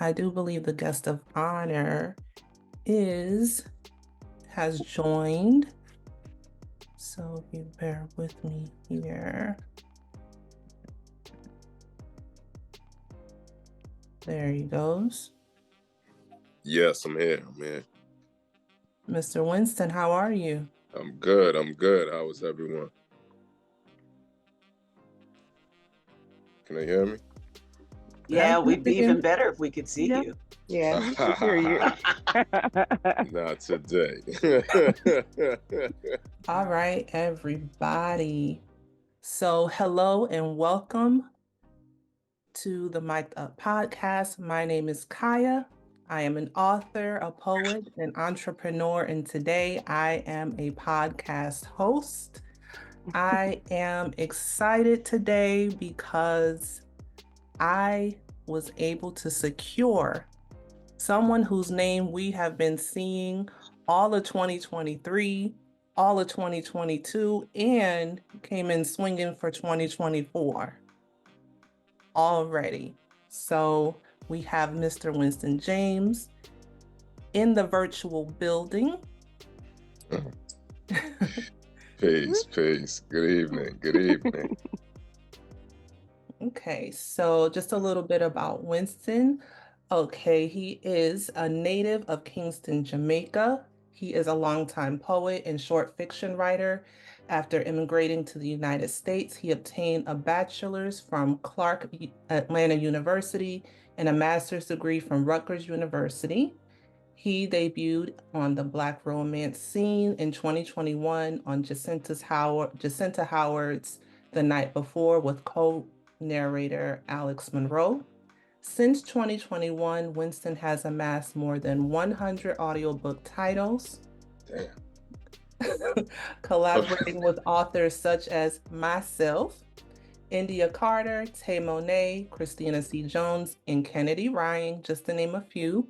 I do believe the guest of honor has joined. So if you bear with me here. There he goes. Yes, I'm here. Mr. Winston, how are you? I'm good. How is everyone? Can they hear me? Yeah, we'd be even better if we could see you. Yeah, we can hear you. Not today. All right, everybody. So hello and welcome to the Mic'd Up podcast. My name is Kaya. I am an author, a poet, an entrepreneur, and today I am a podcast host. I am excited today because I was able to secure someone whose name we have been seeing all of 2023, all of 2022, and came in swinging for 2024 already. So we have Mr. Winston James in the virtual building. Peace. Good evening. Okay, so just a little bit about Winston. Okay, he is a native of Kingston, Jamaica. He is a longtime poet and short fiction writer. After immigrating to the United States, he obtained a bachelor's from Clark Atlanta University and a master's degree from Rutgers University. He debuted on the Black romance scene in 2021 on Jacinta Howard's The Night Before with co-narrator Alyx Monroe. Since 2021, Winston has amassed more than 100 audiobook titles. Damn. Collaborating with authors such as myself, India Carter, Tay Monet, Christina C. Jones, and Kennedy Ryan, just to name a few.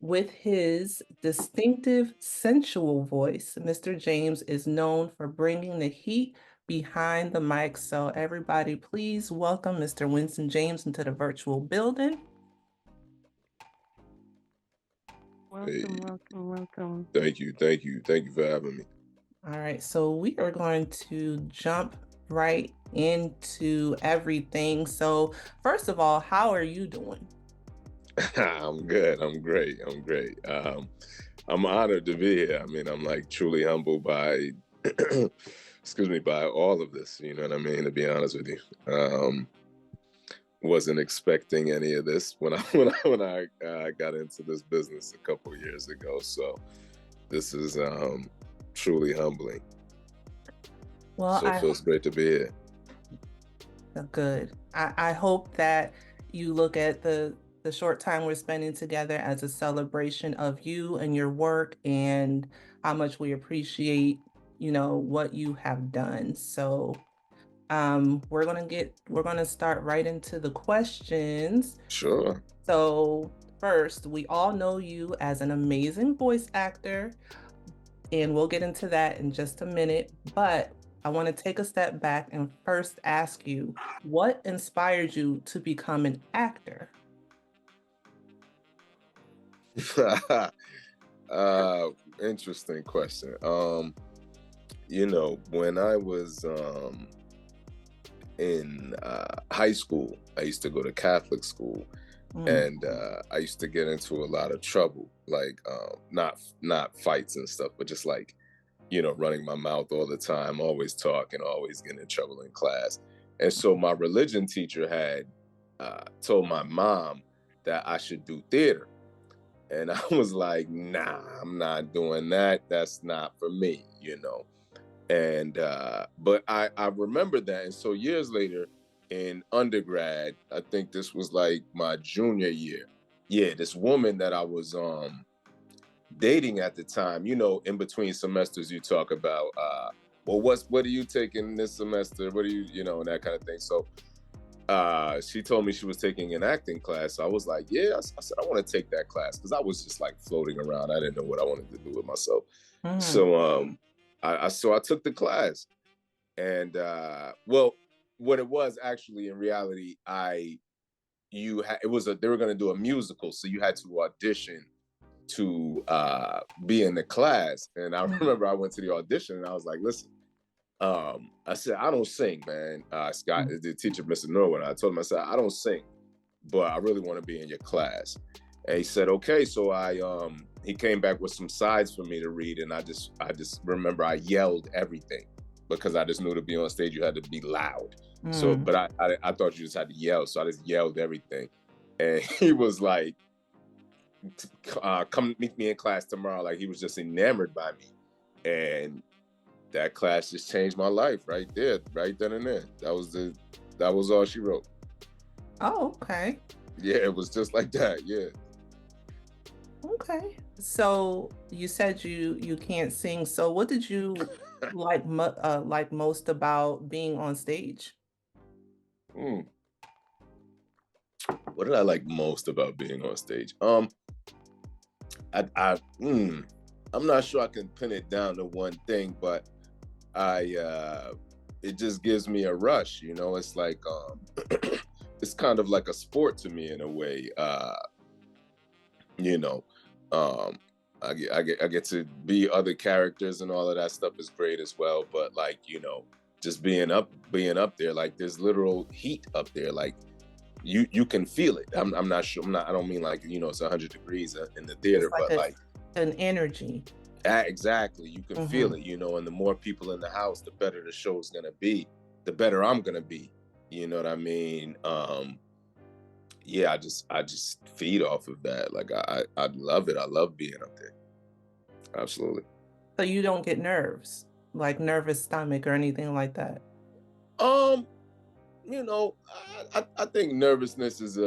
With his distinctive sensual voice, Mr. James is known for bringing the heat behind the mic. So everybody, please welcome Mr. Winston James into the virtual building. Welcome. Thank you for having me. All right, so we are going to jump right into everything. So first of all, how are you doing? I'm good. I'm great. I'm honored to be here. I mean, I'm like truly humbled by, by all of this. You know what I mean? To be honest with you, wasn't expecting any of this when I got into this business a couple of years ago. So this is truly humbling. Well, so it feels great to be here. Good. I hope that you look at the short time we're spending together as a celebration of you and your work and how much we appreciate, what you have done. So we're gonna start right into the questions. Sure. So first, we all know you as an amazing voice actor, and we'll get into that in just a minute, but I want to take a step back and first ask you, what inspired you to become an actor? Interesting question. When I was in high school, I used to go to Catholic school, and I used to get into a lot of trouble, like not fights and stuff, but just like, running my mouth all the time, always talking, always getting in trouble in class. And so my religion teacher had told my mom that I should do theater. And I was like, nah, I'm not doing that. That's not for me, And but I remember that. And so years later in undergrad, I think this was like my junior year. Yeah, this woman that I was dating at the time, in between semesters, you talk about, what are you taking this semester? What are you, and that kind of thing. So she told me she was taking an acting class. So I was like, yeah, I said, I want to take that class because I was just like floating around. I didn't know what I wanted to do with myself. So I took the class, and what it was actually in reality, I they were going to do a musical, so you had to audition to be in the class. And I remember I went to the audition and I was like, listen, I said, I don't sing, man. Scott, the teacher, Mr. Norwood, I told him, I said, I don't sing, but I really want to be in your class. And he said, okay. So he came back with some sides for me to read. And I just remember I yelled everything because I just knew to be on stage, you had to be loud. So, but I thought you just had to yell. So I just yelled everything. And he was like, come meet me in class tomorrow. Like, he was just enamored by me. And that class just changed my life right there, right then and there. That was all she wrote. Oh, okay. Yeah, it was just like that. Yeah. Okay. So you said you can't sing. So what did you like most about being on stage? What did I like most about being on stage? I'm not sure I can pin it down to one thing, but it just gives me a rush, you know. It's like it's kind of like a sport to me in a way. You know, I get to be other characters and all of that stuff is great as well. But like, you know, just being up there, like there's literal heat up there, like you can feel it. I'm not sure. I don't mean like, you know, it's 100 degrees in the theater, It's like but like an energy. Exactly, you can feel it, you know. And the more people in the house, the better the show's gonna be, the better I'm gonna be. You know what I mean? Yeah, I just feed off of that. Like I love it. I love being up there. Absolutely. So you don't get nerves, like nervous stomach or anything like that? You know, I think nervousness is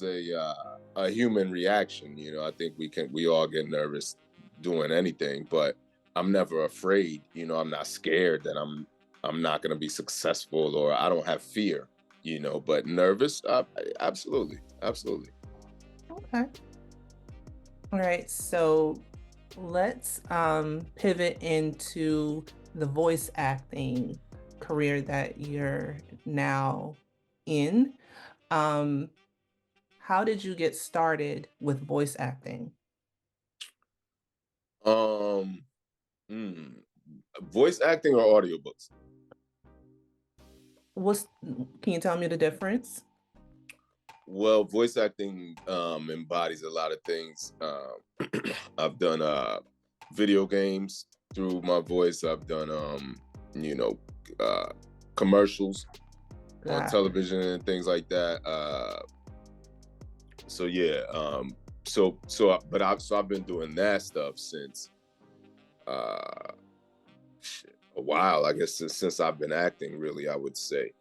a human reaction. You know, I think we all get nervous doing anything, but I'm never afraid. You know, I'm not scared that I'm not going to be successful, or I don't have fear. You know, but nervous, absolutely. Okay. All right. So let's pivot into the voice acting career that you're now in. How did you get started with voice acting? Voice acting or audiobooks? Can you tell me the difference? Well, voice acting embodies a lot of things. I've done video games through my voice. I've done you know, commercials on television and things like that. So yeah, I've been doing that stuff since a while, I guess, since I've been acting, really, I would say.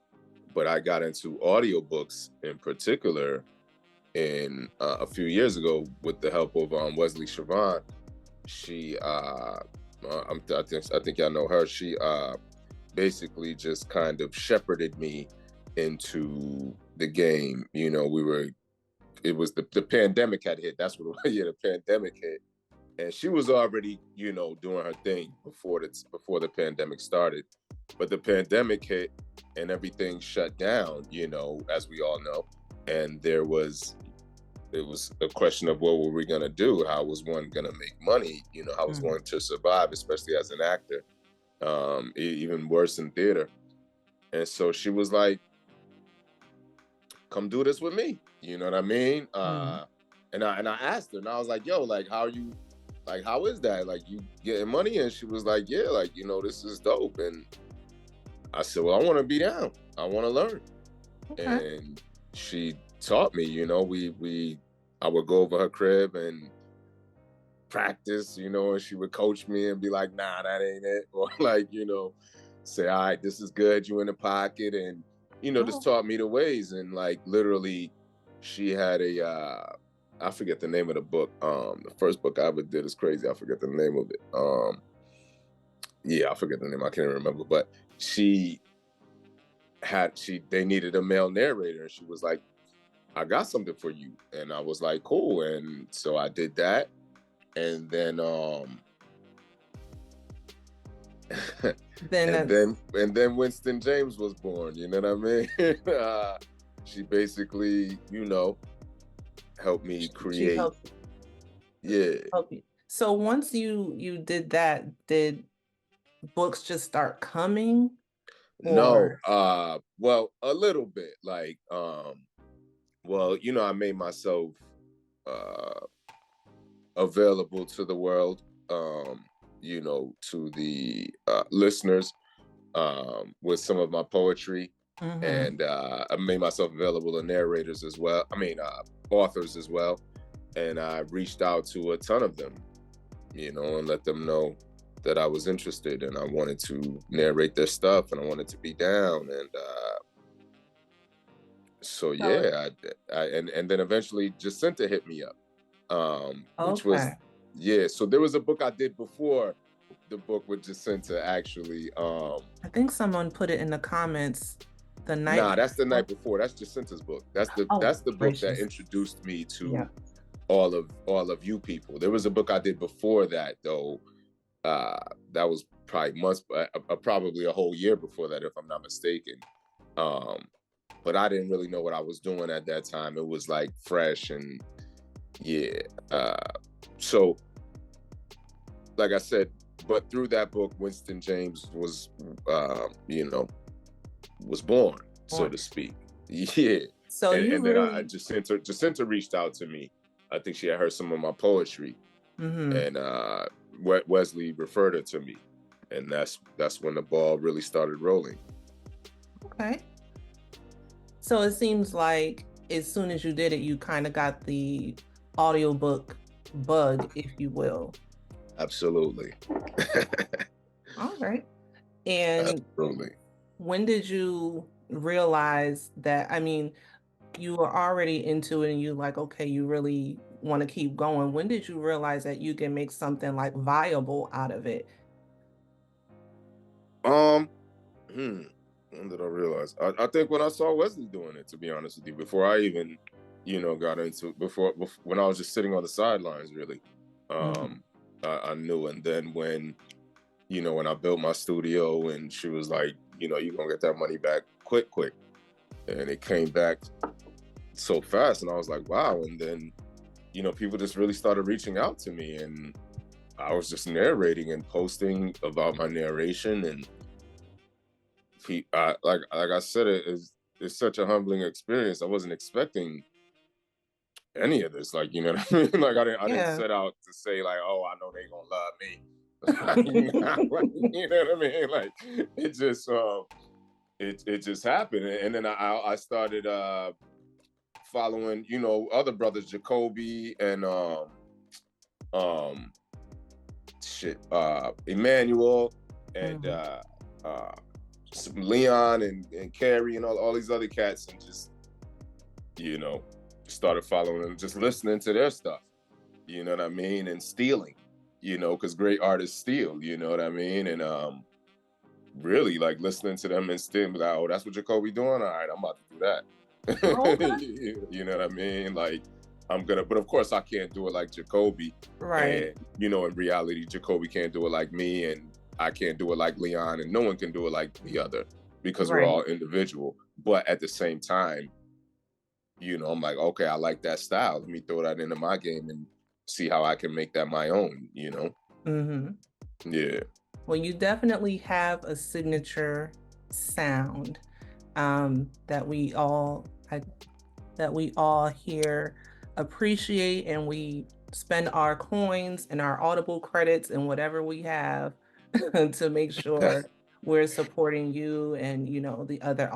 But I got into audiobooks in particular in a few years ago with the help of Wesley Siobhan. She I think y'all know her. She basically just kind of shepherded me into the game. You know, it was the pandemic had hit. That's what it was. Yeah, the pandemic hit. And she was already, you know, doing her thing before the pandemic started. But the pandemic hit and everything shut down, you know, as we all know. And it was a question of what were we gonna do? How was one gonna make money? You know, how was one to survive, especially as an actor? Even worse in theater. And so she was like, come do this with me. You know what I mean? And I asked her, and I was like, yo, like, how is that? Like, you getting money? And she was like, yeah, like, you know, this is dope. And I said, well, I want to be down. I want to learn. Okay. And she taught me, you know, I would go over her crib and practice, you know, and she would coach me and be like, nah, that ain't it. Or like, you know, say, all right, this is good. You in the pocket. And, you know, just taught me the ways. And like, literally, she had I forget the name of the book. The first book I ever did is crazy. I forget the name of it. Yeah, I forget the name. I can't remember. But they needed a male narrator, and she was like, I got something for you. And I was like, cool. And so I did that. And then and then Winston James was born. You know what I mean? she basically, helped me She create. helped Yeah. you. So once you did that, did books just start coming? No, Or well, a little bit. Like, well, I made myself uh available to the world, to the listeners, with some of my poetry. And I made myself available to narrators as well. I mean, authors as well. And I reached out to a ton of them, and let them know that I was interested and I wanted to narrate their stuff and I wanted to be down. And so so yeah, and then eventually Jacinta hit me up, which was, okay. yeah. So there was a book I did before the book with Jacinta, actually. I think someone put it in the comments the night Nah, that's the before. night before. That's Jacinta's book. That's the Oh, book that gracious. introduced me to Yeah. all of you people. There was a book I did before that, though. That was probably months, probably a whole year before that, if I'm not mistaken. But I didn't really know what I was doing at that time. It was like fresh and yeah. So, like I said, but through that book, Winston James was, was born, so to speak. Yeah. So you And then really Jacinta reached out to me. I think she had heard some of my poetry, and Wesley referred her to me, and that's when the ball really started rolling. okay. So it seems like as soon as you did it, you kind of got the audiobook bug, if you will. Absolutely. All right. And Absolutely. when did you realize that, I mean, you were already into it and you like, okay, you really want to keep going. When did you realize that you can make something like viable out of it? When did I realize? I think when I saw Wesley doing it, to be honest with you, before I even, got into before when I was just sitting on the sidelines, really. I knew. And then when I built my studio and she was like, you're gonna get that money back quick. And it came back so fast. And I was like, wow. And then, people just really started reaching out to me, and I was just narrating and posting about my narration. And like I said, it's such a humbling experience. I wasn't expecting any of this. Like, you know what I mean? Like I didn't Yeah. set out to say like, oh, I know they gonna love me. You know what I mean? Like it just it just happened. And then I started following, other brothers, Jacoby and Emmanuel and Leon and Carrie and all these other cats, and just started following them, just listening to their stuff, you know what I mean, and stealing, because great artists steal, you know what I mean, and really like listening to them and stealing, like, oh, that's what Jacoby doing, all right, I'm about to do that. Okay. You know what I mean, like but of course I can't do it like Jacoby, Right. and in reality Jacoby can't do it like me, and I can't do it like Leon, and no one can do it like the other, because we're Right. all individual. But at the same time, I'm like, okay, I like that style. Let me throw that into my game and see how I can make that my own, Yeah. Well, you definitely have a signature sound that we all here appreciate, and we spend our coins and our Audible credits and whatever we have to make sure we're supporting you and the other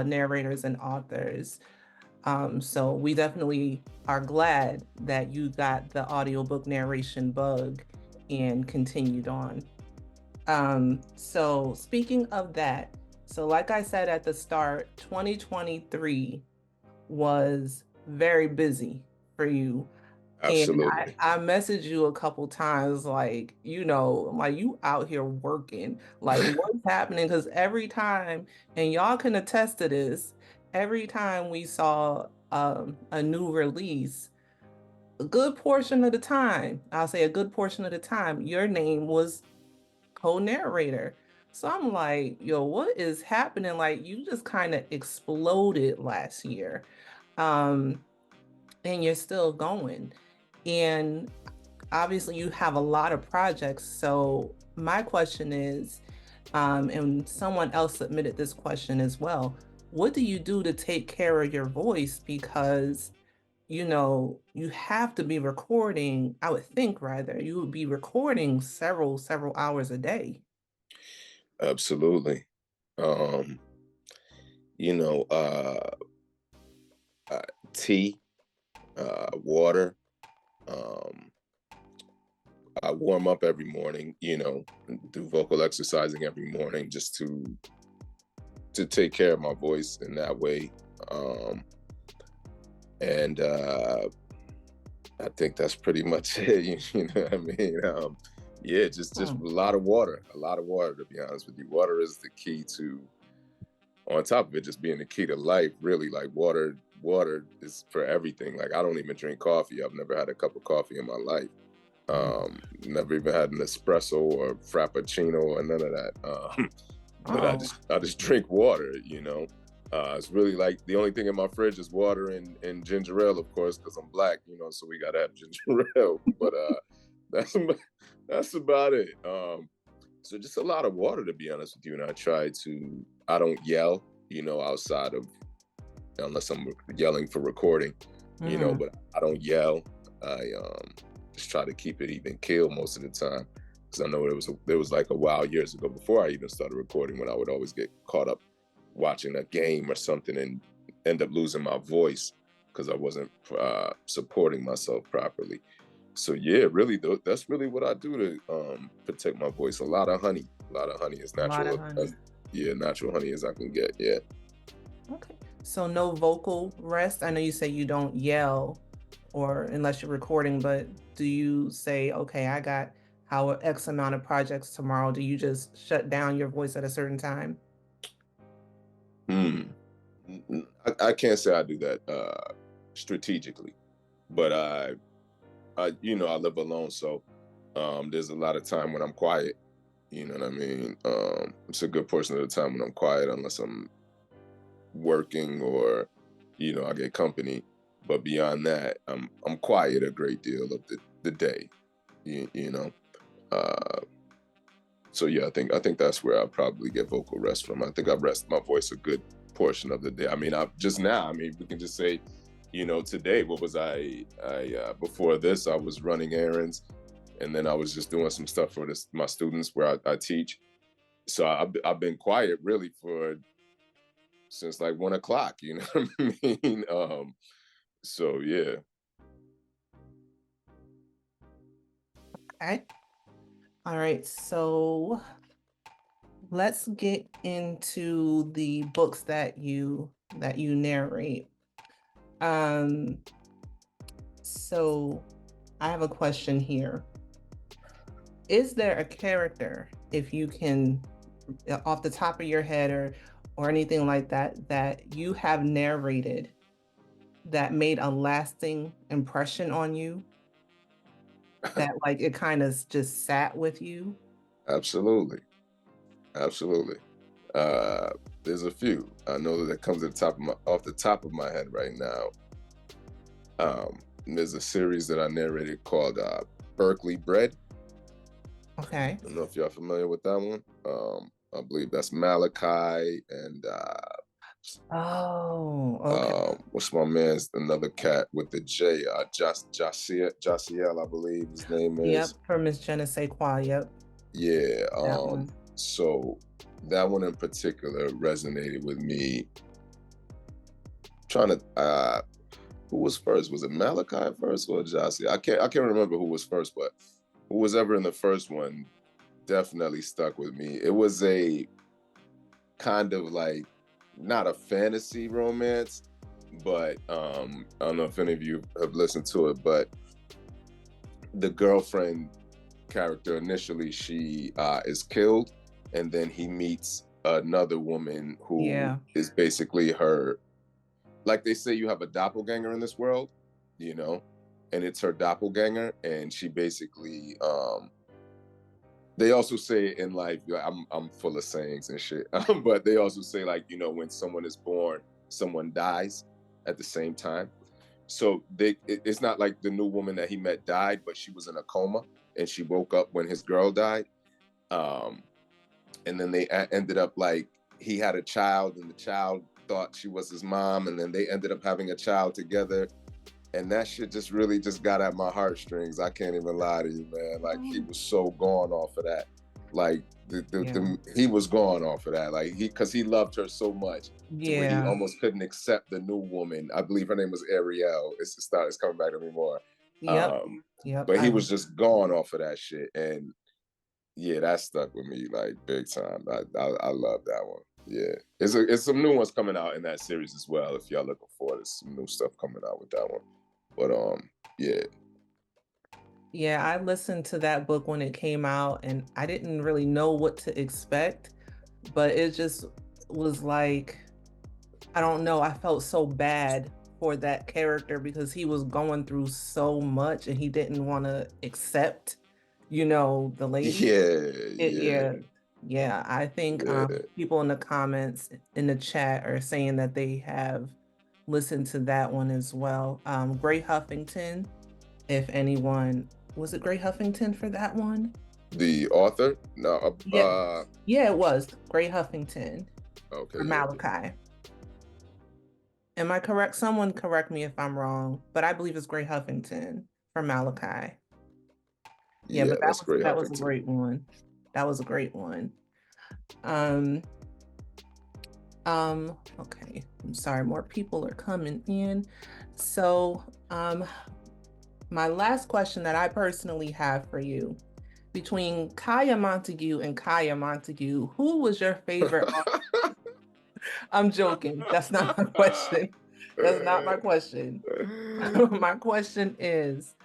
narrators and authors. So we definitely are glad that you got the audiobook narration bug and continued on. So speaking of that, so like I said at the start, 2023 was very busy for you. Absolutely. And I messaged you a couple times, like, like you out here working, like what's happening? Because every time, and y'all can attest to this, every time we saw a new release, a good portion of the time, I'll say a good portion of the time, your name was co-narrator. So I'm like, yo, what is happening? Like, you just kind of exploded last year. Um, and you're still going. And obviously you have a lot of projects. So my question is, and someone else submitted this question as well. What do you do to take care of your voice? Because, you have to be recording, I would think rather, you would be recording several hours a day. Absolutely. Um, you know, uh, tea, water. Um, I warm up every morning, do vocal exercising every morning just to take care of my voice in that way. Um, and I think that's pretty much it. You know what I mean? Yeah, just Hmm. a lot of water. To be honest with you, water is the key to. On top of it, just being the key to life. Really, like water is for everything. Like I don't even drink coffee. I've never had a cup of coffee in my life. Never even had an espresso or frappuccino or none of that. But I Oh, just drink water. It's really like the only thing in my fridge is water and ginger ale, of course, because I'm black. So we gotta have ginger ale. But that's that's about it. So just a lot of water, to be honest with you. And I don't yell, outside of unless I'm yelling for recording, mhm. but I don't yell. I just try to keep it even keel most of the time, because I know there was like a while years ago before I even started recording when I would always get caught up watching a game or something and end up losing my voice because I wasn't supporting myself properly. So yeah, really, that's really what I do to protect my voice. A lot of honey, as A lot of natural honey. yeah, natural honey as I can get. Yeah. Okay. So no vocal rest. I know you say you don't yell or unless you're recording, but do you say, okay, I got how X amount of projects tomorrow? Do you just shut down your voice at a certain time? Hmm. I can't say I do that strategically, but I live alone, so there's a lot of time when I'm quiet. You know what I mean? It's a good portion of the time when I'm quiet, unless I'm working or I get company. But beyond that, I'm quiet a great deal of the day. You know. Uh, so yeah, I think that's where I probably get vocal rest from. I think I rest my voice a good portion of the day. I mean, we can just say, today, what was I before this, I was running errands, and then I was just doing some stuff for my students where I teach. So I've been quiet really since like 1 o'clock. You know what I mean? So yeah. Okay. All right. So let's get into the books that you narrate. Um, so I have a question here. Is there a character, if you can, off the top of your head or anything like that, that you have narrated that made a lasting impression on you, that like it kind of just sat with you? Absolutely. Absolutely. There's a few. I know that comes off the top of my head right now. There's a series that I narrated called Berkeley Bread. Okay. I don't know if y'all familiar with that one. I believe that's Malachi and Oh, okay. what's my man's another cat with the J, Jasiel, I believe his name is. Yep, for Miss Jenna Saquon. Yep, Yeah. that one. So that one in particular resonated with me. Trying to who was first? Was it Malachi first or Jasiel? I can't remember who was first, but who was ever in the first one definitely stuck with me. It was a kind of like not a fantasy romance, but I don't know if any of you have listened to it, but the girlfriend character initially, she is killed, and then he meets another woman who Yeah. is basically her, like they say you have a doppelganger in this world, and it's her doppelganger, and she basically they also say in life, I'm full of sayings and shit, but they also say, like, when someone is born, someone dies at the same time. So it's not like the new woman that he met died, but she was in a coma and she woke up when his girl died. And then they ended up, like, he had a child and the child thought she was his mom, and then they ended up having a child together. And that shit just really just got at my heartstrings. I can't even lie to you, man. Like, he was so gone off of that. Like, he was gone off of that. Like, because he loved her so much to where he almost couldn't accept the new woman. I believe her name was Ariel. It's coming back to me more. Yep. But he was just gone off of that shit. And yeah, that stuck with me like big time. I love that one. Yeah, it's some new ones coming out in that series as well. If y'all looking for it, there's some new stuff coming out with that one. But yeah, I listened to that book when it came out, and I didn't really know what to expect, but it just was like, I don't know, I felt so bad for that character because he was going through so much and he didn't want to accept, the lady. Yeah, I think people in the comments in the chat are saying that they have listened to that one as well. Gray Huffington, if anyone, was it Gray Huffington for that one? The author? No. Yeah, it was Gray Huffington. Okay. For Malachi. Am I correct? Someone correct me if I'm wrong, but I believe it's Gray Huffington for Malachi. Yeah, but that was a great one. That was a great one. Okay, I'm sorry, more people are coming in. So, my last question that I personally have for you, between Kaya Montague and Kaya Montague, who was your favorite? I'm joking. That's not my question. That's not my question. My question is,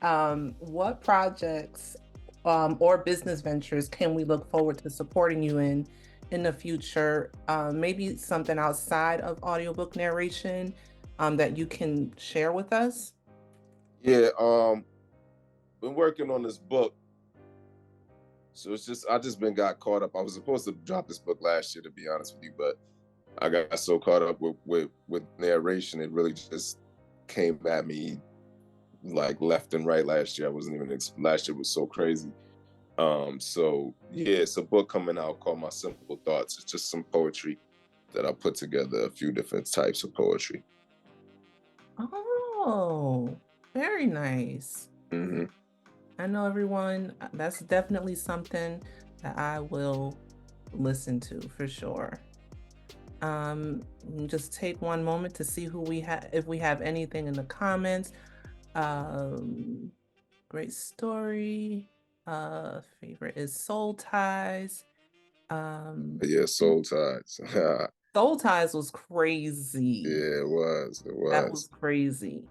what projects or business ventures can we look forward to supporting you in the future? Maybe something outside of audiobook narration that you can share with us? Yeah, been working on this book. So I just got caught up. I was supposed to drop this book last year, to be honest with you, but I got so caught up with narration, it really just came at me like left and right last year. Last year was so crazy. So yeah, it's a book coming out called My Simple Thoughts. It's just some poetry that I put together, a few different types of poetry. Oh, very nice. Mm-hmm. I know, everyone, that's definitely something that I will listen to for sure. Just take one moment to see who we have, if we have anything in the comments. Great story. Favorite is Soul Ties. Yeah, Soul Ties. Soul Ties was crazy. Yeah, it was. That was crazy.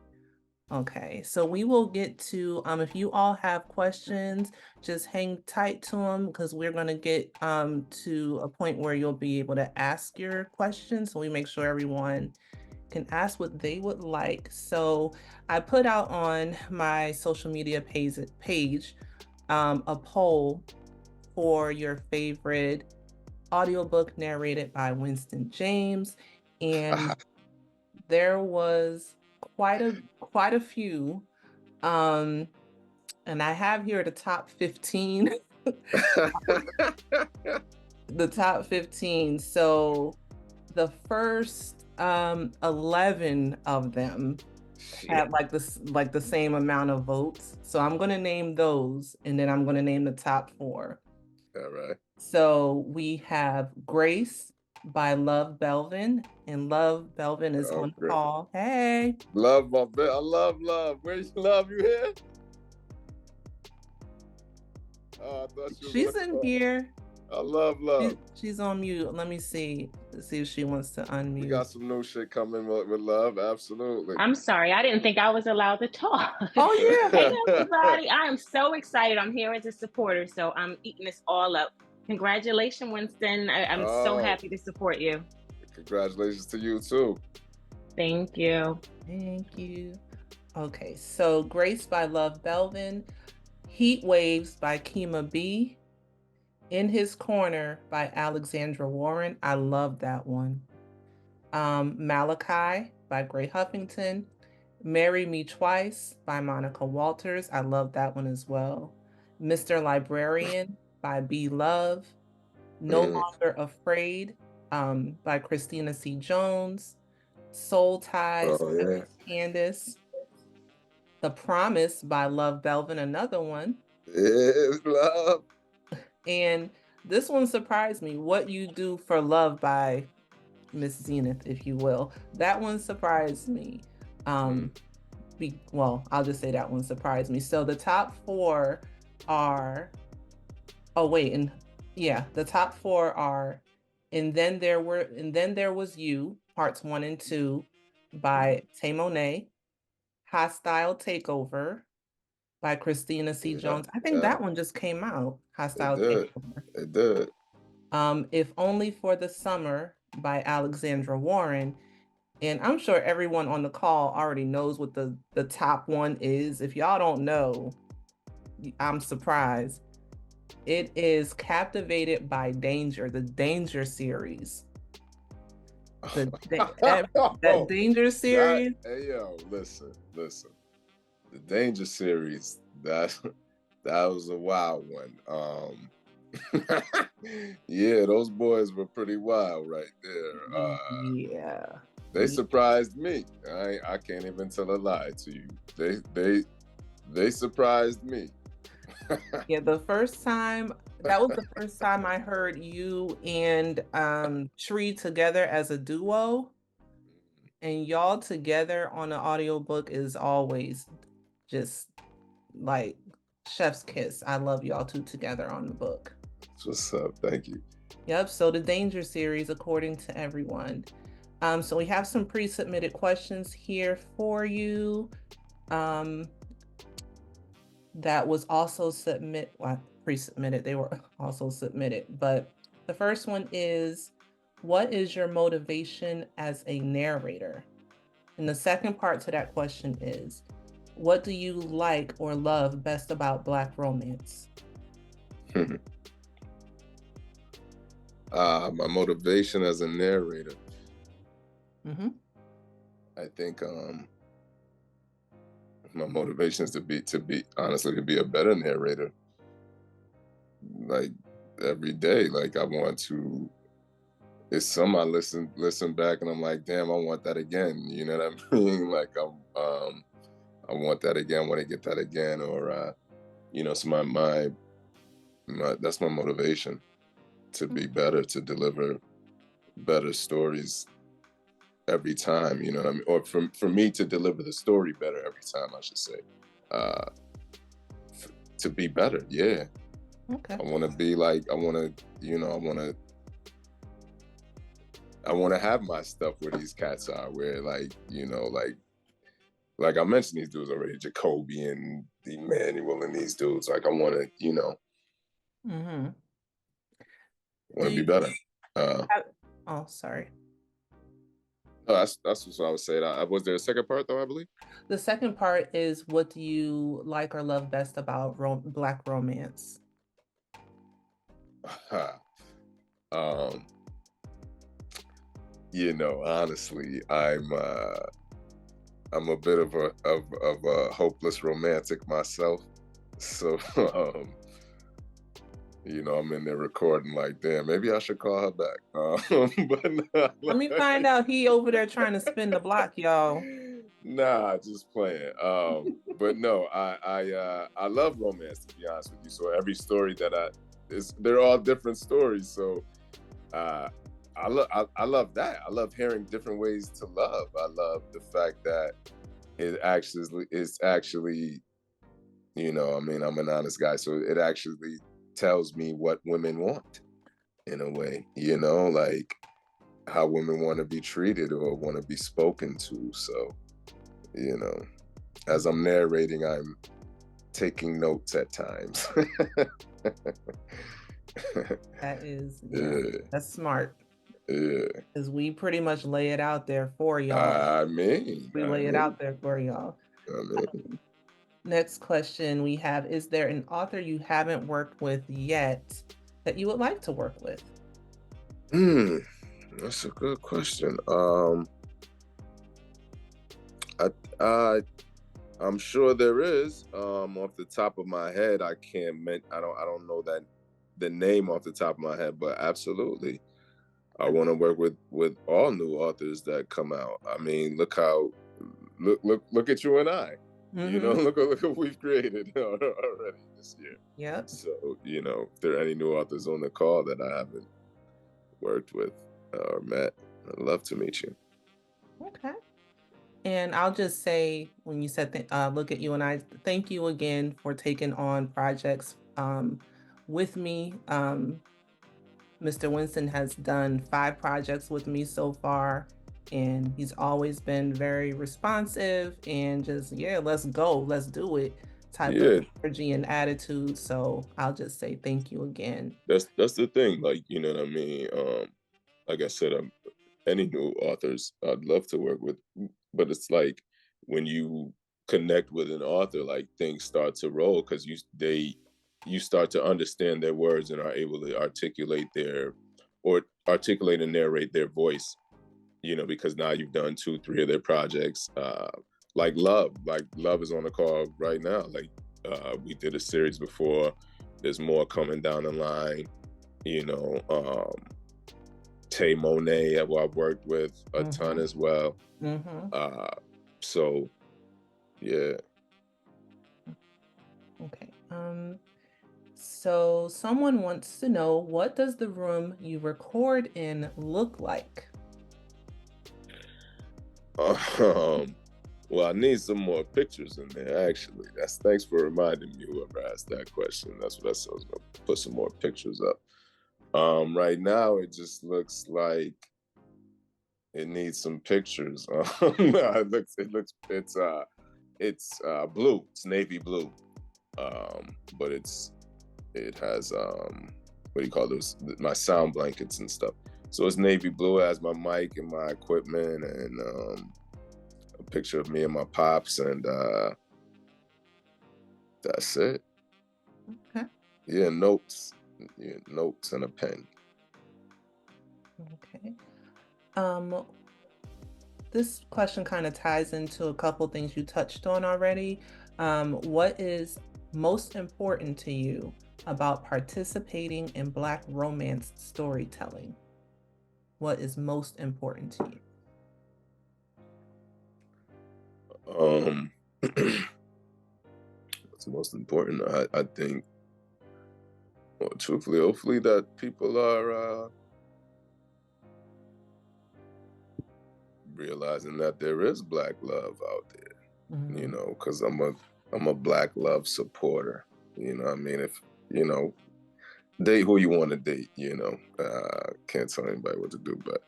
Okay, so we will get to, if you all have questions, just hang tight to them, because we're going to get to a point where you'll be able to ask your questions. So we make sure everyone can ask what they would like. So I put out on my social media page a poll for your favorite audiobook narrated by Winston James, and there was quite a few, and I have here the top 15. The top 15. So the first 11 of them had like the same amount of votes. So I'm going to name those, and then I'm going to name the top 4. All right. So we have Grace by Love Belvin, and Love Belvin is on the call. Hey. Love, my bit. I love Love. Where's Love? You here? Oh, I thought she's in here. I love Love. She's on mute. Let me see. Let's see if she wants to unmute. We got some new shit coming with Love. Absolutely. I'm sorry. I didn't think I was allowed to talk. Oh, yeah. Hey, everybody. I am so excited. I'm here as a supporter, so I'm eating this all up. Congratulations, Winston. I'm so happy to support you. Congratulations to you, too. Thank you. Thank you. Okay, so Grace by Love Belvin, Heat Waves by Kima B, In His Corner by Alexandra Warren. I love that one. Malachi by Gray Huffington. Marry Me Twice by Monica Walters. I love that one as well. Mr. Librarian by B. Love. No Longer Afraid by Christina C. Jones. Soul Ties by Miss Candace. The Promise by Love Belvin, another one. Yes, love. And this one surprised me. What You Do for Love by Miss Zenith, if you will. That one surprised me. Well, I'll just say that one surprised me. So the top four are, the top four are And Then There Was You, parts 1 and 2 by Tay Monet. Hostile Takeover by Christina C. Jones. I think that one just came out. Hostile Takeover. It did. If Only for the Summer by Alexandra Warren. And I'm sure everyone on the call already knows what the top one is. If y'all don't know, I'm surprised. It is Captivated by Danger, the Danger series. That Danger series. Hey, yo, listen. The Danger series, that was a wild one. Yeah, those boys were pretty wild right there. Yeah. They surprised me. I can't even tell a lie to you. They surprised me. Yeah, that was the first time I heard you and Tree together as a duo. And y'all together on an audiobook is always just like chef's kiss. I love y'all two together on the book. That's what's up. Thank you. Yep. So the Danger series, according to everyone. So we have some pre-submitted questions here for you. That was also pre-submitted. They were also submitted. But the first one is, what is your motivation as a narrator? And the second part to that question is, what do you like or love best about Black romance? My motivation as a narrator. I think my motivation is to be honestly to be a better narrator. Like every day, like I want to. It's some I listen back and I'm like, damn, I want that again. You know what I mean? Like I want that again. I want to get that again, or so my that's my motivation, to be better, to deliver better stories every time, you know what I mean? Or for me to deliver the story better every time, I should say. To be better, yeah. Okay. I want to be like, I want to have my stuff where these cats are, where like I mentioned these dudes already, Jacoby and Emmanuel and these dudes. Like I want to, want to be better. Sorry. No, that's what I was saying. Was there a second part though, I believe? The second part is, what do you like or love best about Black romance? Honestly, I'm a bit of a hopeless romantic myself. So I'm in there recording like, damn, maybe I should call her back. But let me find out. He over there trying to spin the block, y'all. Nah, just playing. But no, I love romance, to be honest with you. So every story that they're all different stories. So I love that. I love hearing different ways to love. I love the fact that it actually is actually, I'm an honest guy, so it actually tells me what women want, in a way, like how women want to be treated or want to be spoken to. So, as I'm narrating, I'm taking notes at times. That's smart. Yeah. Because we pretty much lay it out there for y'all. We lay it out there for y'all. Next question we have, is there an author you haven't worked with yet that you would like to work with? That's a good question. I'm sure there is. Off the top of my head, I don't know that the name off the top of my head, but absolutely. I want to work with all new authors that come out. I mean, look at you and I. You know, look what we've created already this year. Yep. So, if there are any new authors on the call that I haven't worked with or met, I'd love to meet you. Okay. And I'll just say, when you said, look at you and I, thank you again for taking on projects with me. Mr. Winston has done 5 projects with me so far, and he's always been very responsive and just, let's go, let's do it type of energy and attitude. So I'll just say thank you again. That's the thing, like, you know what I mean? Like I said, any new authors I'd love to work with, but it's like when you connect with an author, like things start to roll because you start to understand their words and are able to articulate and narrate their voice, because now you've done 2-3 of their projects. Like Love is on the call right now. Like we did a series before. There's more coming down the line, Tay Monet, who I've worked with a ton as well. So, yeah. Okay. So someone wants to know, what does the room you record in look like? Well, I need some more pictures in there, actually. Thanks for reminding me, whoever asked that question. That's what I said. I was going to put some more pictures up. Right now, it just looks like it needs some pictures. It's blue. It's navy blue. But it has what do you call those? My sound blankets and stuff. So it's navy blue. It has my mic and my equipment and a picture of me and my pops, and that's it. Okay. Yeah, notes. Yeah, notes and a pen. Okay. This question kind of ties into a couple things you touched on already. What is most important to you about participating in Black romance storytelling? What is most important to you? What's most important? I think, well, truthfully, hopefully that people are realizing that there is Black love out there, because I'm a Black love supporter. You know what I mean? If, date who you want to date, can't tell anybody what to do, but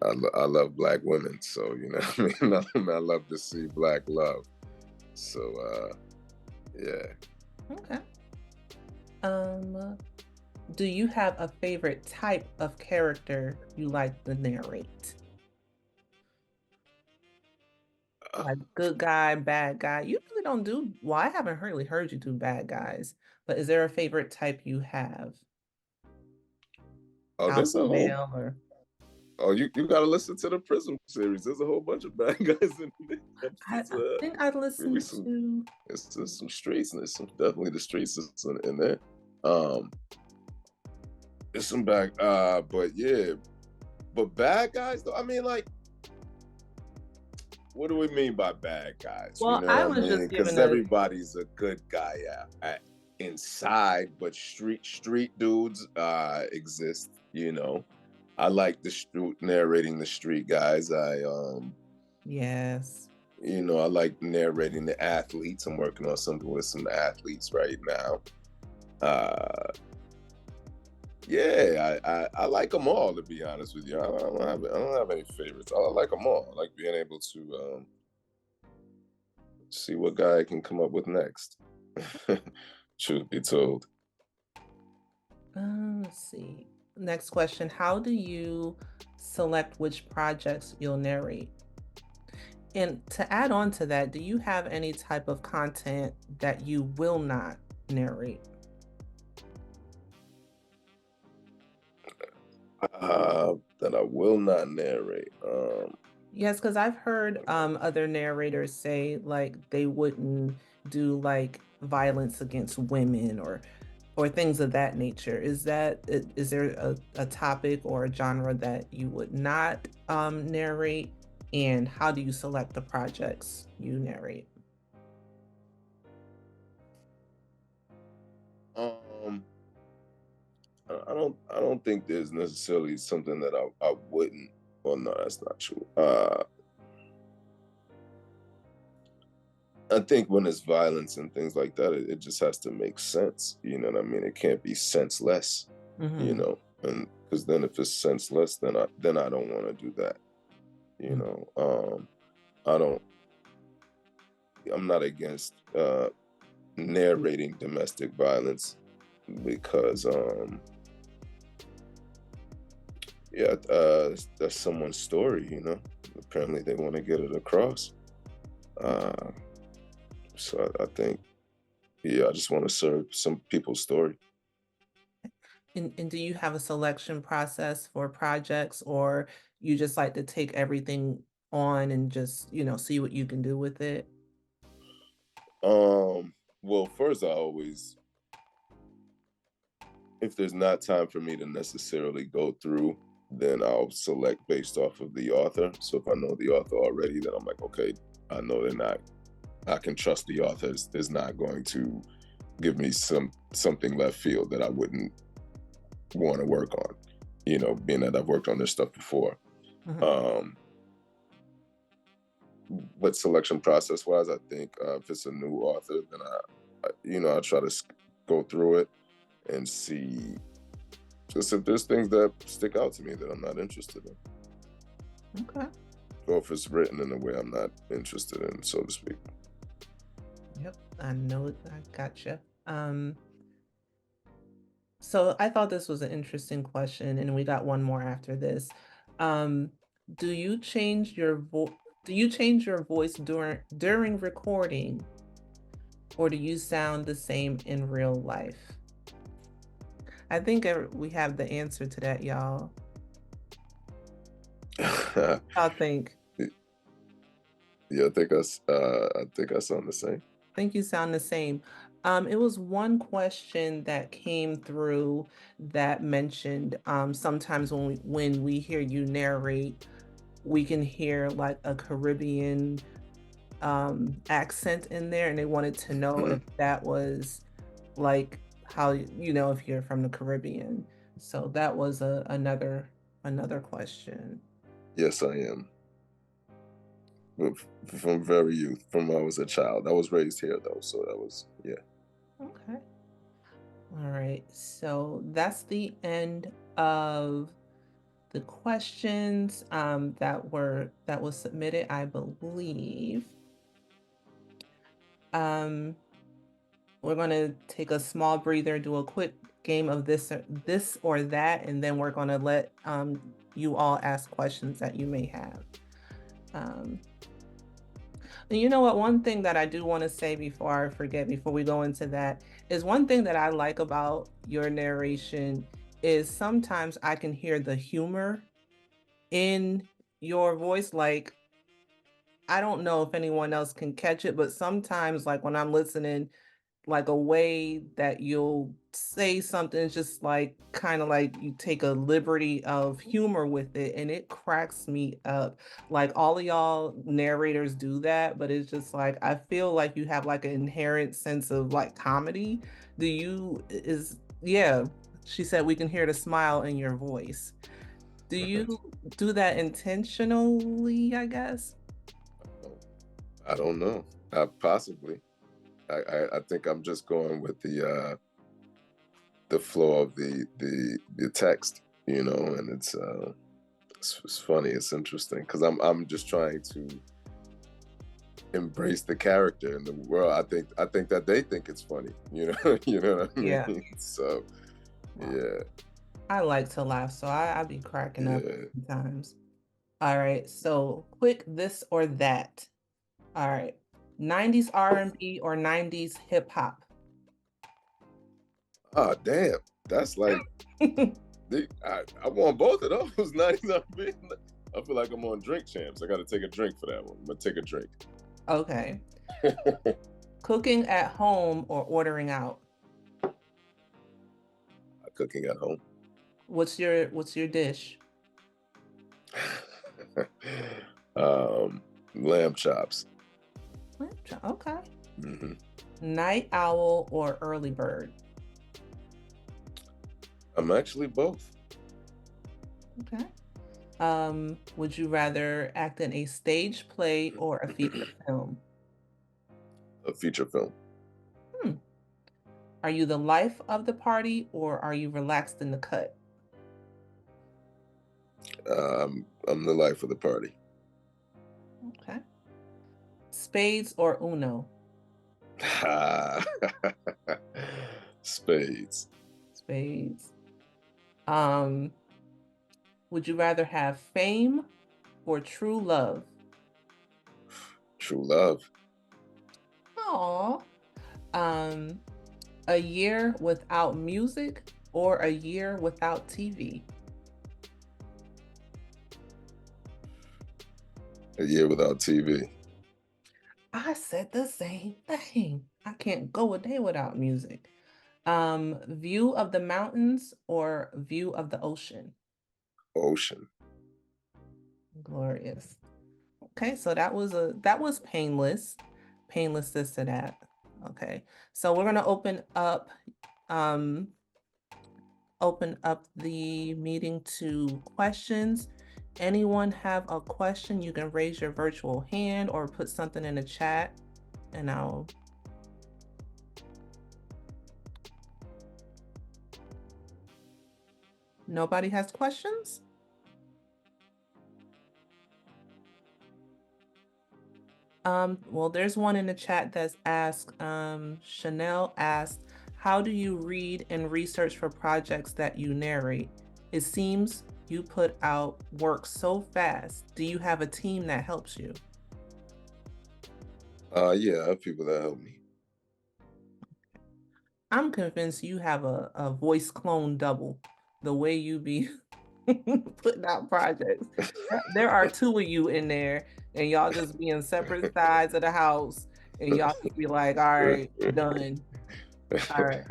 I love Black women. So, you know what I mean? I love to see Black love. So, yeah. Okay. Do you have a favorite type of character you like to narrate? Like good guy, bad guy. You really don't do, well, I haven't really heard you do bad guys, but is there a favorite type you have? Oh, there's a whole... or... Oh, you got to listen to the Prism series. There's a whole bunch of bad guys in there. I think I'd listen to... There's some streets, and there's definitely the streets in there. There's some bad, but yeah. But bad guys, though, I mean, like, what do we mean by bad guys? Well, you know I was just because everybody's a good guy inside, but street dudes exist, I like narrating the street guys. Yes. I like narrating the athletes. I'm working on something with some athletes right now. Yeah, I like them all, to be honest with you. I don't have any favorites. I like them all. I like being able to see what guy I can come up with next. Truth be told. Let's see. Next question. How do you select which projects you'll narrate? And to add on to that, do you have any type of content that you will not narrate? That I will not narrate. Yes, because I've heard other narrators say like they wouldn't do like violence against women or things of that nature. Is there a topic or a genre that you would not narrate? And how do you select the projects you narrate? I don't think there's necessarily something that I wouldn't. Well, no, that's not true. I think when it's violence and things like that, it just has to make sense. You know what I mean? It can't be senseless. You Mm-hmm. know, and because then if it's senseless, then I don't want to do that. You know, I don't. I'm not against narrating domestic violence because yeah, that's someone's story, you know. Apparently they want to get it across. So I think, yeah, I just want to serve some people's story. And do you have a selection process for projects, or you just like to take everything on and just, see what you can do with it? Well, first I always, if there's not time for me to necessarily go through, then I'll select based off of the author. So if I know the author already, then I'm like, okay, I know I can trust the author is not going to give me something left field that I wouldn't want to work on, you know, being that I've worked on this stuff before. Mhm. But selection process wise, I think if it's a new author, then I try to go through it and see just if there's things that stick out to me that I'm not interested in, Okay. or if it's written in a way I'm not interested in, so to speak. Yep. I know it. I gotcha. So I thought this was an interesting question, and we got one more after this. Um, do you change your voice during recording, or do you sound the same in real life? I think we have the answer to that, y'all. I think. Yeah, I think I sound the same. I think you sound the same. It was one question that came through that mentioned sometimes when we hear you narrate, we can hear like a Caribbean accent in there, and they wanted to know if that was like how if you're from the Caribbean. So that was another question. Yes, I am. But from very youth, from when I was a child. I was raised here though, so that was, yeah. Okay. All right. So that's the end of the questions that was submitted, I believe. We're going to take a small breather, do a quick game of this or that, and then we're going to let you all ask questions that you may have. And you know what? One thing that I do want to say before I forget, before we go into that, is one thing that I like about your narration is sometimes I can hear the humor in your voice. Like, I don't know if anyone else can catch it, but sometimes, like when I'm listening, like a way that you'll say something is just like kind of like you take a liberty of humor with it, and it cracks me up. Like all of y'all narrators do that, but it's just like I feel like you have like an inherent sense of like comedy. Do you is Yeah, she said we can hear the smile in your voice. Do you do that intentionally, I guess? I don't know. Possibly. I think I'm just going with the flow of the text, you know, and it's funny, it's interesting because I'm just trying to embrace the character in the world. I think that they think it's funny, you know, you know what I mean? Yeah. So yeah, I like to laugh, so I be cracking up yeah. sometimes. All right, so quick this or that. All right, 90s R&B or 90s hip hop? Ah, damn. That's like I want both of those. 99. I feel like I'm on Drink Champs. I got to take a drink for that one. I'm gonna take a drink. Okay. Cooking at home or ordering out? Cooking at home. What's your dish? Lamb chops. Okay. Mm-hmm. Night owl or early bird? I'm actually both. Okay. Would you rather act in a stage play or a feature film? A feature film. Are you the life of the party or are you relaxed in the cut? I'm the life of the party. Okay. Spades or Uno? Spades. Spades. Would you rather have fame or true love? True love. Aw. A year without music or a year without TV? A year without TV. I said the same thing. I can't go a day without music. View of the mountains or view of the ocean? Ocean. Glorious. Okay, so that was painless. Painless this to that. Okay. So we're gonna open up the meeting to questions. Anyone have a question? You can raise your virtual hand or put something in the chat and Nobody has questions? Well, there's one in the chat that's asked, Chanel asked, how do you read and research for projects that you narrate? It seems you put out work so fast. Do you have a team that helps you? Yeah, I have people that help me. I'm convinced you have a voice clone double, the way you be putting out projects. There are two of you in there, and y'all just be in separate sides of the house, and y'all just be like, all right, done. All right.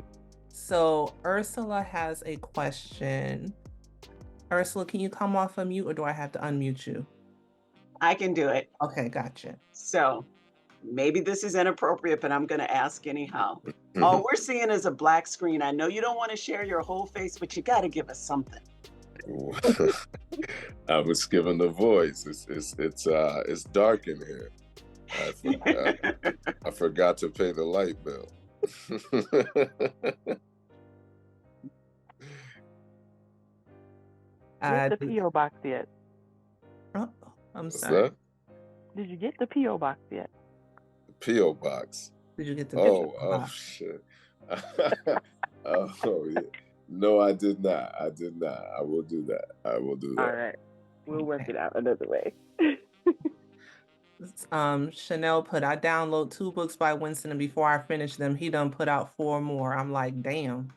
So Ursula has a question. Ursula, can you come off of mute or do I have to unmute you? I can do it. Okay, gotcha. So maybe this is inappropriate, but I'm going to ask anyhow. All we're seeing is a black screen. I know you don't want to share your whole face, but you got to give us something. I was given the voice. It's dark in here. I forgot to pay the light bill. Get the P.O. box yet? Oh, I'm sorry. Did you get the P.O. box yet? The P.O. box. Did you get the box? Shit. Oh yeah. No, I did not. I will do that. All right. We'll work it out another way. Chanel put, I download 2 books by Winston, and before I finish them, he done put out 4 more. I'm like, damn.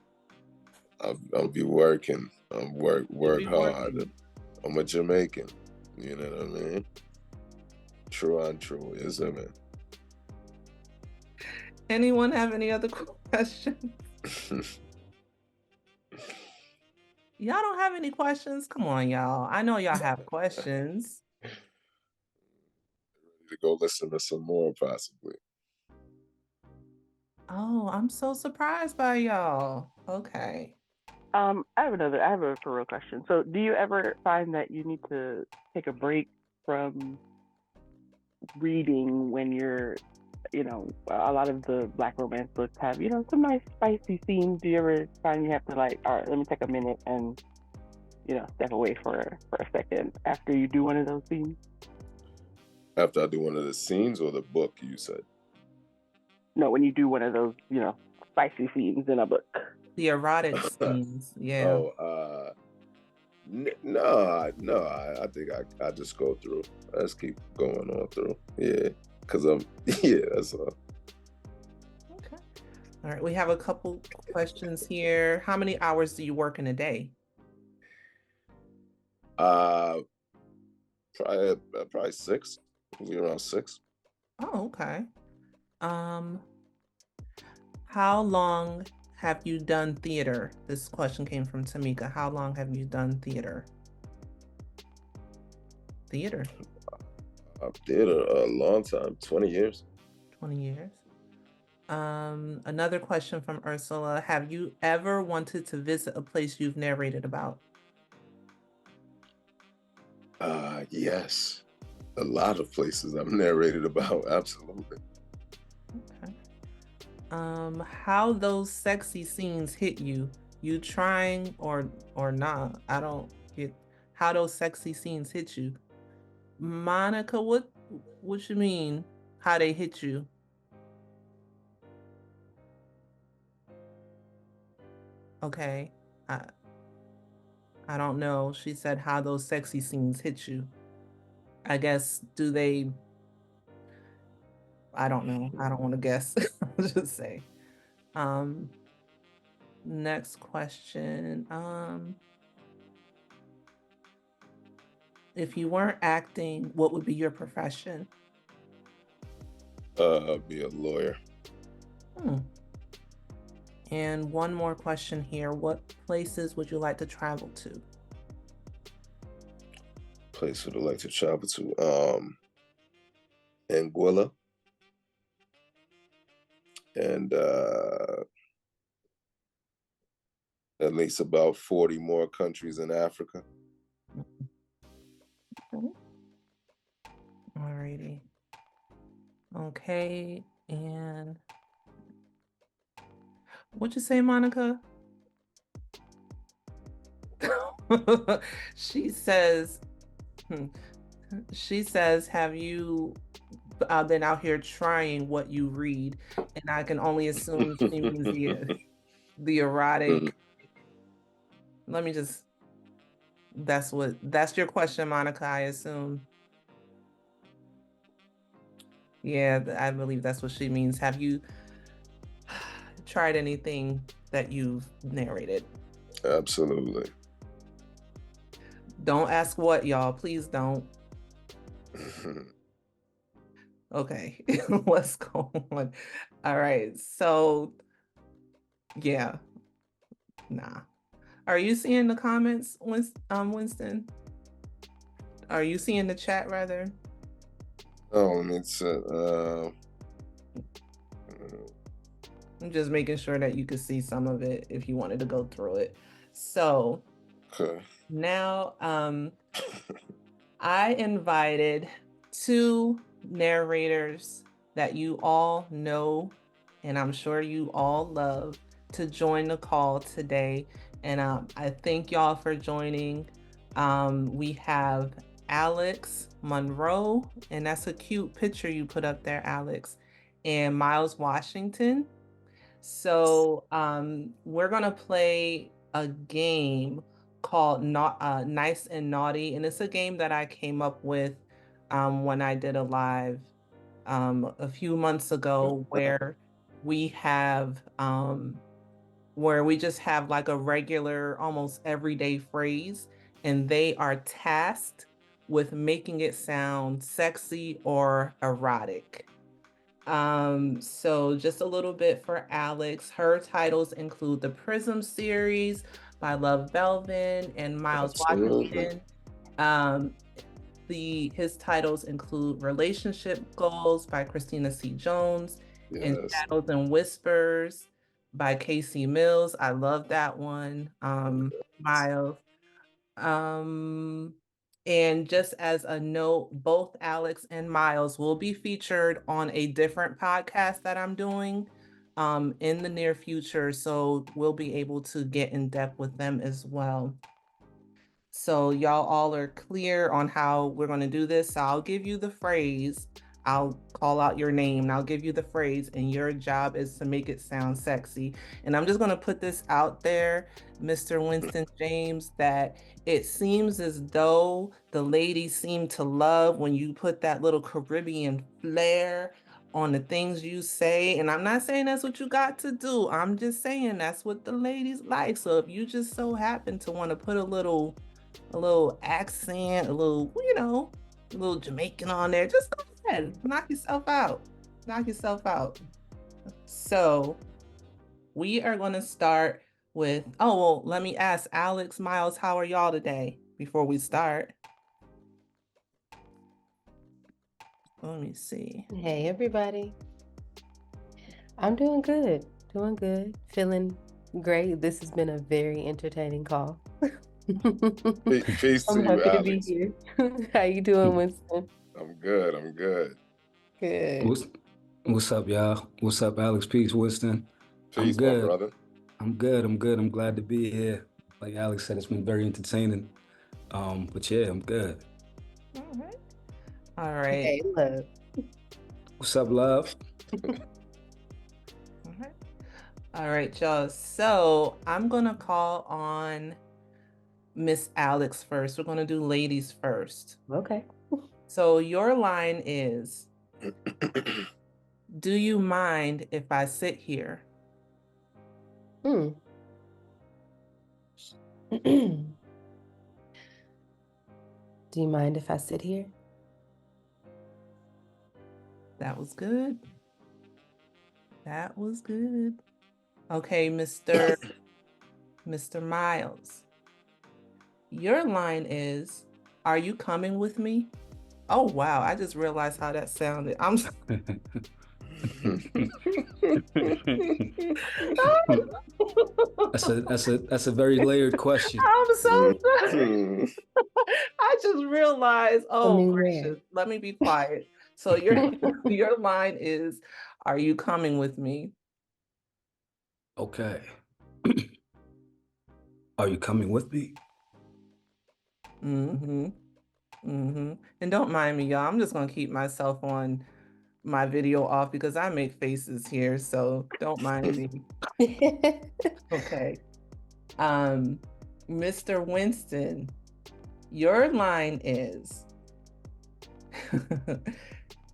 I'll be working. Work hard. Working. I'm a Jamaican. You know what I mean? True and true. Yes, man. Anyone have any other questions? Y'all don't have any questions? Come on, y'all. I know y'all have questions. Ready to go listen to some more, possibly. Oh, I'm so surprised by y'all. Okay. I have a for real question. So do you ever find that you need to take a break from reading when you're, a lot of the Black romance books have, some nice spicy scenes. Do you ever find you have to all right, let me take a minute and, step away for a second after you do one of those scenes? After I do one of the scenes or the book, you said? No, when you do one of those, spicy scenes in a book. The erotic scenes, yeah. Oh, no, I think I just go through. I just keep going on through. Yeah, because that's all. Okay. All right, we have a couple questions here. How many hours do you work in a day? Probably 6. Probably around 6. Oh, okay. Um, how long have you done theater? This question came from Tamika. How long have you done theater? Theater. Theater a long time, 20 years. 20 years. Another question from Ursula. Have you ever wanted to visit a place you've narrated about? Yes. A lot of places I've narrated about, absolutely. Okay. How those sexy scenes hit you? You trying or not? I don't get how those sexy scenes hit you. Monica, what you mean? How they hit you? Okay. I don't know. She said how those sexy scenes hit you. I guess do they I don't know. I don't want to guess. I'll just say. Next question. If you weren't acting, what would be your profession? Be a lawyer. And one more question here. What places would you like to travel to? Place would I like to travel to? Anguilla. And at least about 40 more countries in Africa. Okay. Alrighty. Okay, and what'd you say, Monica? She says, have you been out here trying what you read? And I can only assume she means the erotic. Let me just, that's your question, Monica, I assume. Yeah, I believe that's what she means. Have you tried anything that you've narrated? Absolutely. Don't ask what, y'all. Please don't. Okay, let's go on. All right, so yeah, nah. Are you seeing the comments, Winston? Are you seeing the chat rather? Oh, it's I'm just making sure that you could see some of it if you wanted to go through it. So okay. Now, I invited 2 narrators that you all know, and I'm sure you all love, to join the call today. And I thank y'all for joining. We have Alyx Monroe, and that's a cute picture you put up there, Alyx, and Myles Washington. So we're gonna play a game called Nice and Naughty, and it's a game that I came up with when I did a live a few months ago, where we have where we just have like a regular, almost everyday phrase, and they are tasked with making it sound sexy or erotic. So just a little bit for Alyx. Her titles include the Prism series by Love Belvin and Myles Washington. His titles include Relationship Goals by Christina C. Jones, and Shadows and Whispers by Casey Mills. I love that one. Myles. And just as a note, both Alyx and Myles will be featured on a different podcast that I'm doing in the near future. So we'll be able to get in depth with them as well. So y'all all are clear on how we're going to do this. So I'll give you the phrase. I'll call out your name and I'll give you the phrase, and your job is to make it sound sexy. And I'm just going to put this out there, Mr. Winston James, that it seems as though the ladies seem to love when you put that little Caribbean flair on the things you say. And I'm not saying that's what you got to do. I'm just saying that's what the ladies like. So if you just so happen to want to put a little a little accent, a little, a little Jamaican on there. Just go ahead, knock yourself out. Knock yourself out. So we are going to start with, let me ask Alyx, Myles, how are y'all today before we start? Let me see. Hey, everybody. I'm doing good. Feeling great. This has been a very entertaining call. Peace to I'm you, happy to be Alyx. here. How you doing, Winston? I'm good. Good. What's up, y'all? What's up, Alyx? Peace, Winston. I'm Peace, my good. brother. I'm good. I'm glad to be here. Like Alyx said, it's been very entertaining. But yeah, I'm good. All right. Hey, love. What's up, love? All right, y'all. So I'm gonna call on Miss Alyx first. We're gonna do ladies first. Okay. So your line is, do you mind if I sit here? Do you mind if I sit here? That was good. That was good. Okay, Mr. Myles. Your line is, are you coming with me? Oh, wow. I just realized how that sounded. I'm That's a very layered question. I'm so sorry. I just realized, gracious. Let me be quiet. So your line is, are you coming with me? Okay. Are you coming with me? And don't mind me, y'all. I'm just gonna keep myself on my video off because I make faces here, so don't mind me. Okay. Mr. Winston, your line is,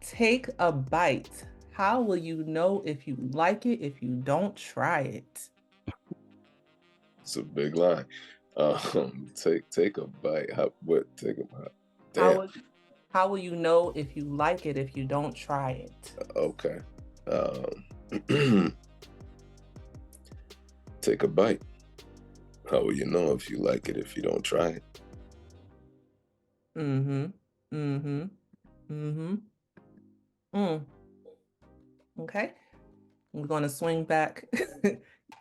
take a bite. How will you know if you like it if you don't try it? It's a big line. Take a bite. Take a bite. Damn. How will you know if you like it if you don't try it? Okay. Take a bite. How will you know if you like it if you don't try it? Okay. We're going to swing back.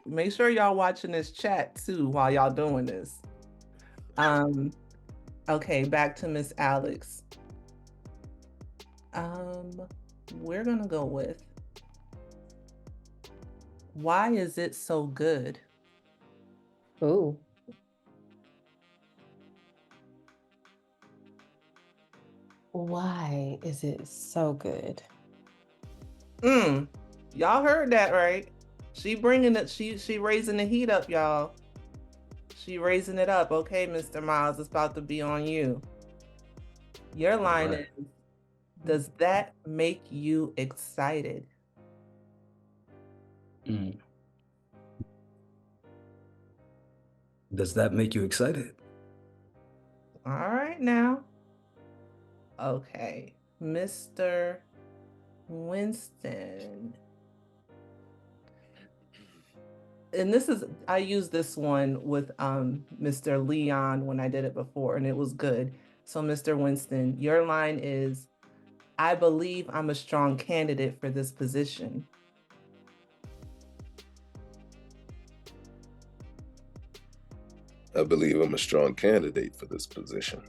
Make sure y'all watching this chat too while y'all doing this. Okay, back to Miss Alyx. We're gonna go with, why is it so good? Oh. Why is it so good? Y'all heard that, right? She bringing it, she raising the heat up, y'all. She raising it up. Okay, Mr. Myles, it's about to be on you. Your line is, does that make you excited? Does that make you excited? All right now. Okay, Mr. Winston. And this is, I used this one with Mr. Leon when I did it before, and it was good. So Mr. Winston, your line is, I believe I'm a strong candidate for this position. I believe I'm a strong candidate for this position.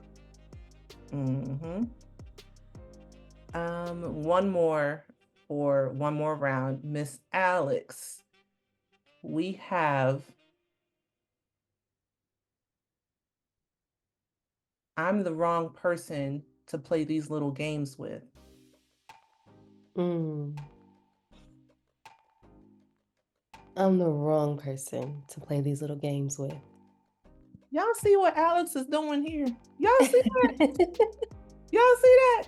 One more for one more round. Miss Alyx, we have, I'm the wrong person to play these little games with. I'm the wrong person to play these little games with. Y'all see what Alyx is doing here? Y'all see that? Y'all see that?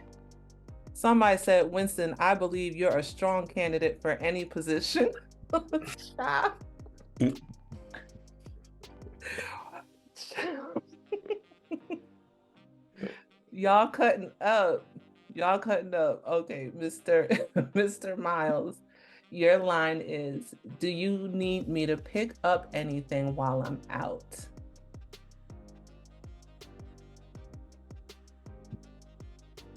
Somebody said, Winston, I believe you're a strong candidate for any position. Y'all cutting up. Y'all cutting up. Okay, Mr. Mr. Myles, your line is, do you need me to pick up anything while I'm out?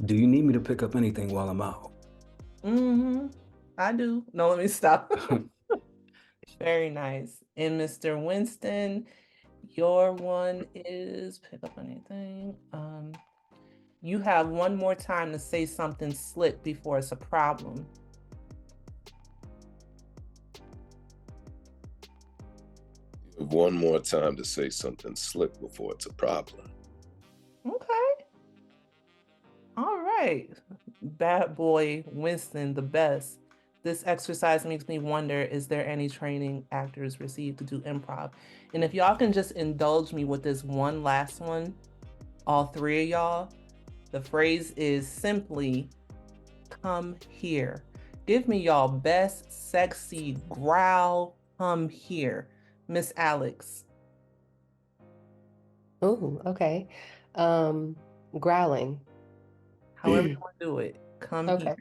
Do you need me to pick up anything while I'm out? I do. No, let me stop. Very nice. And Mr. Winston, your one is pick up anything. You have one more time to say something slick before it's a problem. You have one more time to say something slick before it's a problem. Okay. All right. Bad boy Winston, the best. This exercise makes me wonder, is there any training actors receive to do improv? And if y'all can just indulge me with this one last one, all three of y'all, the phrase is simply, come here. Give me y'all best sexy growl, come here. Miss Alyx. Ooh, okay. Growling. However you want to do it. Come Okay. here.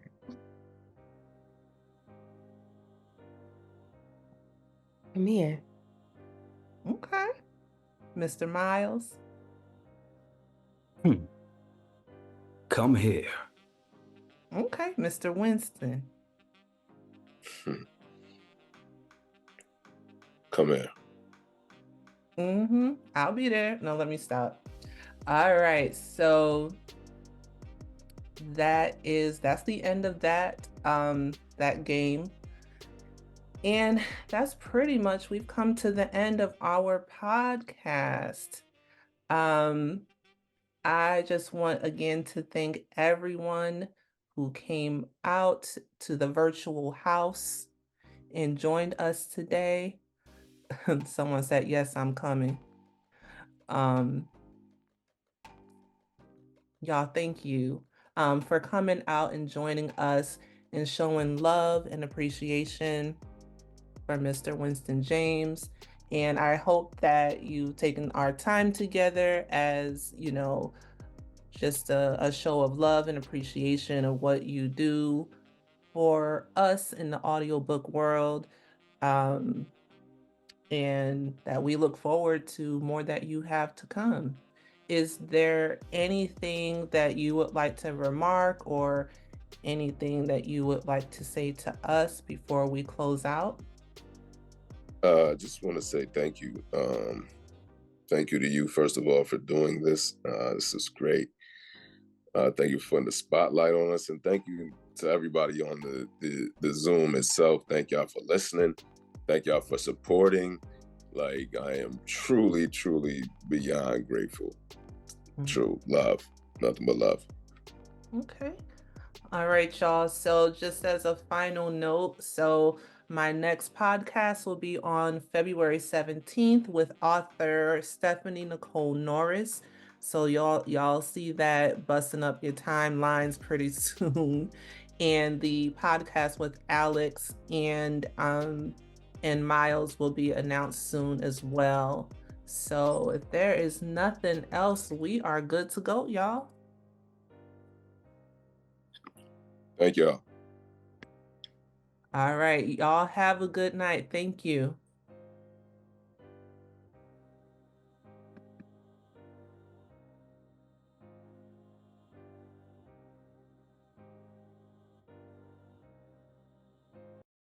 Come here. Okay. Mr. Myles. Come here. Okay. Mr. Winston. Come here. I'll be there. No, let me stop. All right. So that's the end of that that game. And that's pretty much, we've come to the end of our podcast. I just want again to thank everyone who came out to the virtual house and joined us today. Someone said, yes, I'm coming. Y'all, thank you for coming out and joining us and showing love and appreciation for Mr. Winston James. And I hope that you've taken our time together as, you know, just a show of love and appreciation of what you do for us in the audiobook world. And that we look forward to more that you have to come. Is there anything that you would like to remark or anything that you would like to say to us before we close out? I just want to say thank you. Thank you to you, first of all, for doing this. This is great. Thank you for putting the spotlight on us, and thank you to everybody on the Zoom itself. Thank y'all for listening. Thank y'all for supporting. Like, I am truly, truly beyond grateful. True love, nothing but love. Okay. All right, y'all. So just as a final note, so my next podcast will be on February 17th with author Stephanie Nicole Norris. So y'all see that busting up your timelines pretty soon. And the podcast with Alyx and Myles will be announced soon as well. So if there is nothing else, we are good to go, y'all. Thank y'all. All right. Y'all have a good night. Thank you.